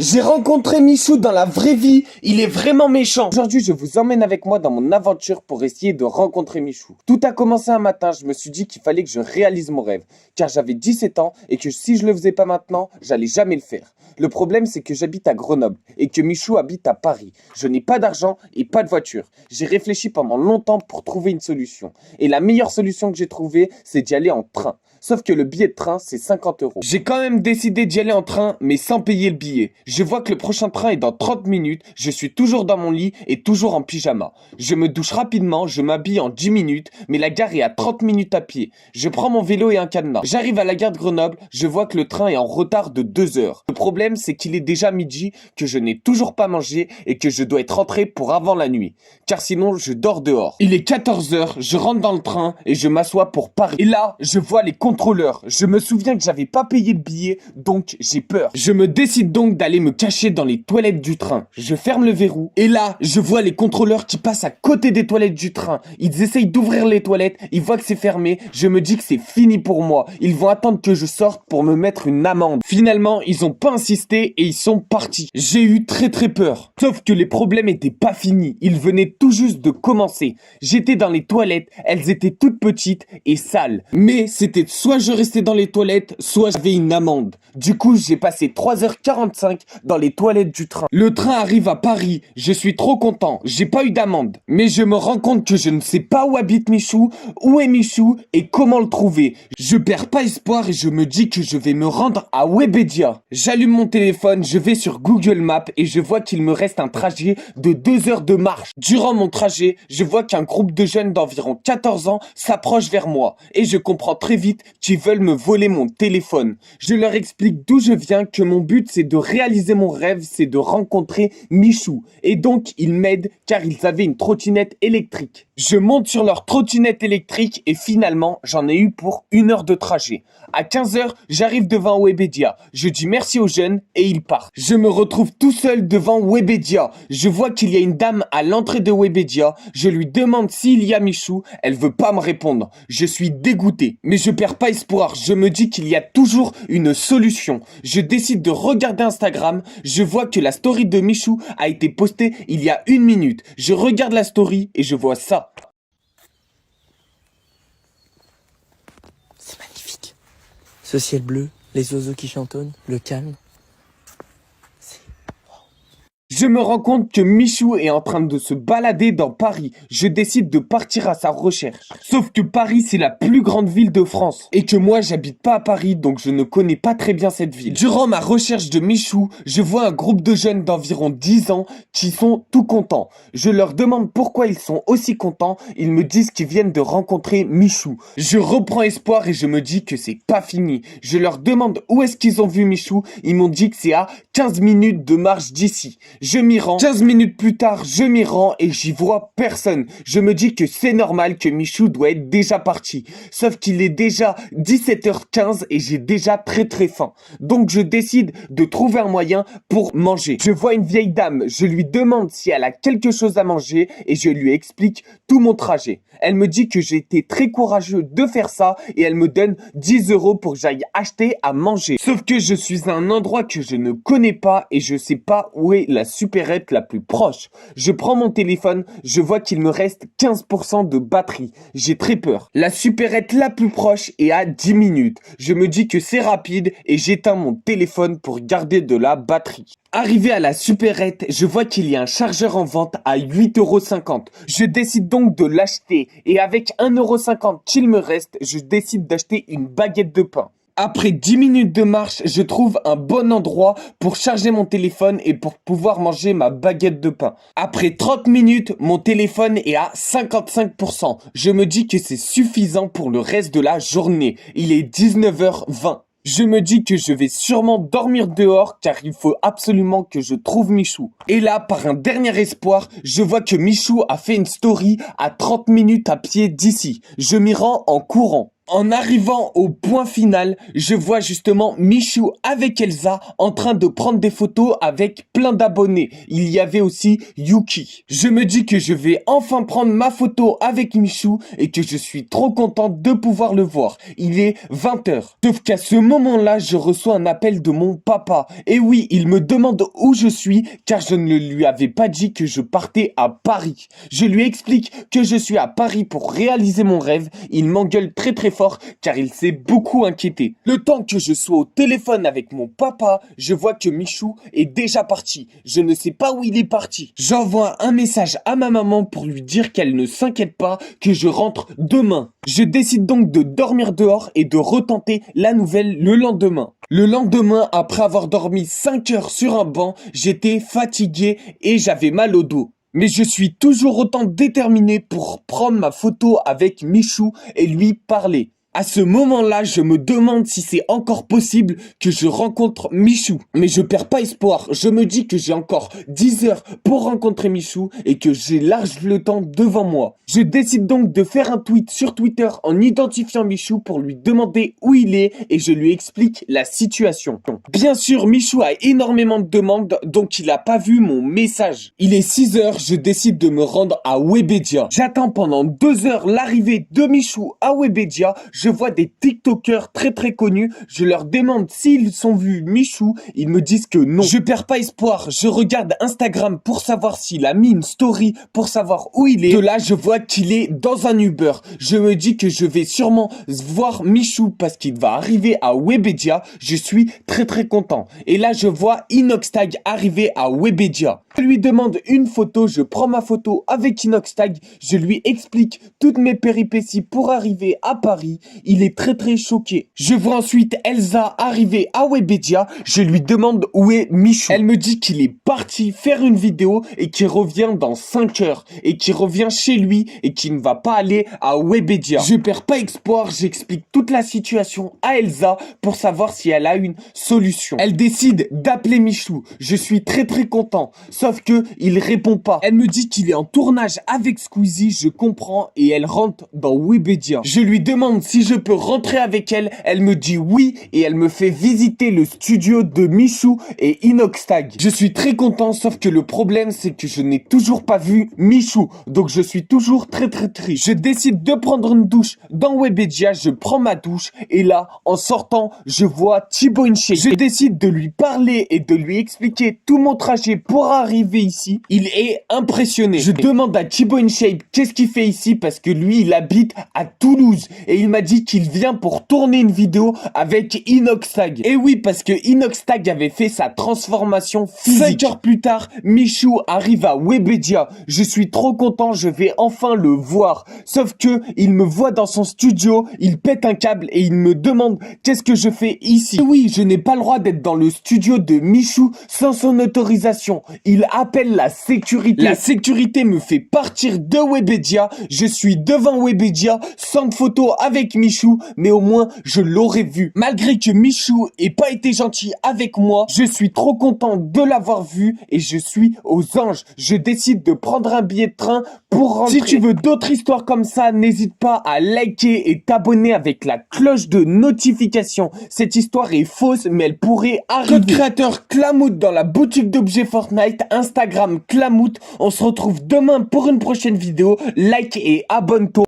J'ai rencontré Michou dans la vraie vie, il est vraiment méchant. Aujourd'hui, je vous emmène avec moi dans mon aventure pour essayer de rencontrer Michou. Tout a commencé un matin, je me suis dit qu'il fallait que je réalise mon rêve, car j'avais 17 ans et que si je le faisais pas maintenant, j'allais jamais le faire. Le problème, c'est que j'habite à Grenoble et que Michou habite à Paris. Je n'ai pas d'argent et pas de voiture. J'ai réfléchi pendant longtemps pour trouver une solution. Et la meilleure solution que j'ai trouvée, c'est d'y aller en train. Sauf que le billet de train, c'est 50 €. J'ai quand même décidé d'y aller en train, mais sans payer le billet. Je vois que le prochain train est dans 30 minutes, je suis toujours dans mon lit et toujours en pyjama. Je me douche rapidement, je m'habille en 10 minutes, mais la gare est à 30 minutes à pied. Je prends mon vélo et un cadenas. J'arrive à la gare de Grenoble, je vois que le train est en retard de 2 heures. Le problème, c'est qu'il est déjà midi, que je n'ai toujours pas mangé et que je dois être rentré pour avant la nuit. Car sinon, je dors dehors. Il est 14 heures, je rentre dans le train et je m'assois pour Paris. Et là, je vois les contrôleurs. Je me souviens que j'avais pas payé le billet, donc j'ai peur. Je me décide donc d'aller me cacher dans les toilettes du train. Je ferme le verrou et là, je vois les contrôleurs qui passent à côté des toilettes du train. Ils essayent d'ouvrir les toilettes, ils voient que c'est fermé. Je me dis que c'est fini pour moi. Ils vont attendre que je sorte pour me mettre une amende. Finalement, ils ont pas insisté et ils sont partis. J'ai eu très peur. Sauf que les problèmes étaient pas finis. Ils venaient tout juste de commencer. J'étais dans les toilettes, elles étaient toutes petites et sales. Mais c'était soit je restais dans les toilettes, soit j'avais une amende. Du coup, j'ai passé 3h45 dans les toilettes du train. Le train arrive à Paris, je suis trop content, j'ai pas eu d'amende. Mais je me rends compte que je ne sais pas où habite Michou, où est Michou et comment le trouver. Je perds pas espoir et je me dis que je vais me rendre à Webedia. J'allume mon téléphone, je vais sur Google Maps et je vois qu'il me reste un trajet de 2 heures de marche. Durant mon trajet, je vois qu'un groupe de jeunes d'environ 14 ans s'approche vers moi et je comprends très vite qu'ils veulent me voler mon téléphone. Je leur explique d'où je viens, que mon but c'est de réaliser mon rêve, c'est de rencontrer Michou. Et donc ils m'aident car ils avaient une trottinette électrique. Je monte sur leur trottinette électrique et finalement j'en ai eu pour 1 heure de trajet. À 15 heures, j'arrive devant Webedia. Je dis merci aux jeunes et ils partent. Je me retrouve tout seul devant Webedia. Je vois qu'il y a une dame à l'entrée de Webedia. Je lui demande s'il y a Michou. Elle veut pas me répondre. Je suis dégoûté. Mais je perds pas espoir. Je me dis qu'il y a toujours une solution. Je décide de regarder Instagram. Je vois que la story de Michou a été postée il y a 1 minute. Je regarde la story et je vois ça. C'est magnifique. Ce ciel bleu, les oiseaux qui chantonnent, le calme. Je me rends compte que Michou est en train de se balader dans Paris. Je décide de partir à sa recherche. Sauf que Paris, c'est la plus grande ville de France. Et que moi, j'habite pas à Paris, donc je ne connais pas très bien cette ville. Durant ma recherche de Michou, je vois un groupe de jeunes d'environ 10 ans qui sont tout contents. Je leur demande pourquoi ils sont aussi contents. Ils me disent qu'ils viennent de rencontrer Michou. Je reprends espoir et je me dis que c'est pas fini. Je leur demande où est-ce qu'ils ont vu Michou. Ils m'ont dit que c'est à 15 minutes de marche d'ici. Je m'y rends. 15 minutes plus tard, je m'y rends et j'y vois personne. Je me dis que c'est normal, que Michou doit être déjà parti. Sauf qu'il est déjà 17h15 et j'ai déjà très faim. Donc je décide de trouver un moyen pour manger. Je vois une vieille dame, je lui demande si elle a quelque chose à manger et je lui explique tout mon trajet. Elle me dit que j'ai été très courageux de faire ça et elle me donne 10 € pour que j'aille acheter à manger. Sauf que je suis à un endroit que je ne connais pas et je sais pas où est la supérette la plus proche. Je prends mon téléphone, je vois qu'il me reste 15% de batterie. J'ai très peur. La supérette la plus proche est à 10 minutes. Je me dis que c'est rapide et j'éteins mon téléphone pour garder de la batterie. Arrivé à la supérette, je vois qu'il y a un chargeur en vente à 8,50 €. Je décide donc de l'acheter et avec 1,50 € qu'il me reste, je décide d'acheter une baguette de pain. Après 10 minutes de marche, je trouve un bon endroit pour charger mon téléphone et pour pouvoir manger ma baguette de pain. Après 30 minutes, mon téléphone est à 55%. Je me dis que c'est suffisant pour le reste de la journée. Il est 19h20. Je me dis que je vais sûrement dormir dehors car il faut absolument que je trouve Michou. Et là, par un dernier espoir, je vois que Michou a fait une story à 30 minutes à pied d'ici. Je m'y rends en courant. En arrivant au point final, je vois justement Michou avec Elsa en train de prendre des photos avec plein d'abonnés. Il y avait aussi Yuki. Je me dis que je vais enfin prendre ma photo avec Michou et que je suis trop contente de pouvoir le voir. Il est 20h. Sauf qu'à ce moment-là, je reçois un appel de mon papa. Et oui, il me demande où je suis car je ne lui avais pas dit que je partais à Paris. Je lui explique que je suis à Paris pour réaliser mon rêve. Il m'engueule très fort car il s'est beaucoup inquiété. Le temps que je sois au téléphone avec mon papa, je vois que Michou est déjà parti. Je ne sais pas où il est parti. J'envoie un message à ma maman pour lui dire qu'elle ne s'inquiète pas, que je rentre demain. Je décide donc de dormir dehors et de retenter la nouvelle le lendemain. Le lendemain, après avoir dormi 5 heures sur un banc, j'étais fatigué et j'avais mal au dos. Mais je suis toujours autant déterminé pour prendre ma photo avec Michou et lui parler. À ce moment-là, je me demande si c'est encore possible que je rencontre Michou. Mais je perds pas espoir. Je me dis que j'ai encore 10 heures pour rencontrer Michou et que j'ai large le temps devant moi. Je décide donc de faire un tweet sur Twitter en identifiant Michou pour lui demander où il est et je lui explique la situation. Bien sûr, Michou a énormément de demandes, donc il a pas vu mon message. Il est 6 heures, je décide de me rendre à Webedia. J'attends pendant 2 heures l'arrivée de Michou à Webedia. Je vois des TikTokers très connus, je leur demande s'ils ont vu Michou, ils me disent que non. Je perds pas espoir, je regarde Instagram pour savoir s'il a mis une story, pour savoir où il est. De là, je vois qu'il est dans un Uber. Je me dis que je vais sûrement voir Michou parce qu'il va arriver à Webedia. Je suis très content. Et là, je vois Inoxtag arriver à Webedia. Je lui demande une photo, je prends ma photo avec Inoxtag, je lui explique toutes mes péripéties pour arriver à Paris. Il est très choqué. Je vois ensuite Elsa arriver à Webedia. Je lui demande où est Michou. Elle me dit qu'il est parti faire une vidéo et qu'il revient dans 5 heures. Et qu'il revient chez lui et qu'il ne va pas aller à Webedia. Je perds pas espoir, j'explique toute la situation à Elsa pour savoir si elle a une solution. Elle décide d'appeler Michou. Je suis très content. Sauf que il répond pas. Elle me dit qu'il est en tournage avec Squeezie, je comprends, et elle rentre dans Webedia. Je lui demande si je peux rentrer avec elle. Elle me dit oui et elle me fait visiter le studio de Michou et Inoxtag. Je suis très content, sauf que le problème c'est que je n'ai toujours pas vu Michou. Donc je suis toujours très triste. Je décide de prendre une douche dans Webedia, je prends ma douche et là, en sortant, je vois Thibaut InShape. Je décide de lui parler et de lui expliquer tout mon trajet pour arriver ici. Il est impressionné. Je demande à Thibaut InShape qu'est-ce qu'il fait ici parce que lui, il habite à Toulouse et il m'a dit qu'il vient pour tourner une vidéo avec Inoxtag. Et oui, parce que Inoxtag avait fait sa transformation physique. 5 heures plus tard, Michou arrive à Webedia. Je suis trop content, je vais enfin le voir. Sauf que il me voit dans son studio, il pète un câble et il me demande qu'est-ce que je fais ici. Et oui, je n'ai pas le droit d'être dans le studio de Michou sans son autorisation. Il appelle la sécurité. La sécurité me fait partir de Webedia. Je suis devant Webedia sans photo avec Michou, mais au moins je l'aurais vu. Malgré que Michou ait pas été gentil avec moi, je suis trop content de l'avoir vu et je suis aux anges. Je décide de prendre un billet de train pour rentrer. Si tu veux d'autres histoires comme ça, n'hésite pas à liker et t'abonner avec la cloche de notification. Cette histoire est fausse, mais elle pourrait arriver. Code créateur Clamout dans la boutique d'objets Fortnite, Instagram Clamout. On se retrouve demain pour une prochaine vidéo. Like et abonne-toi.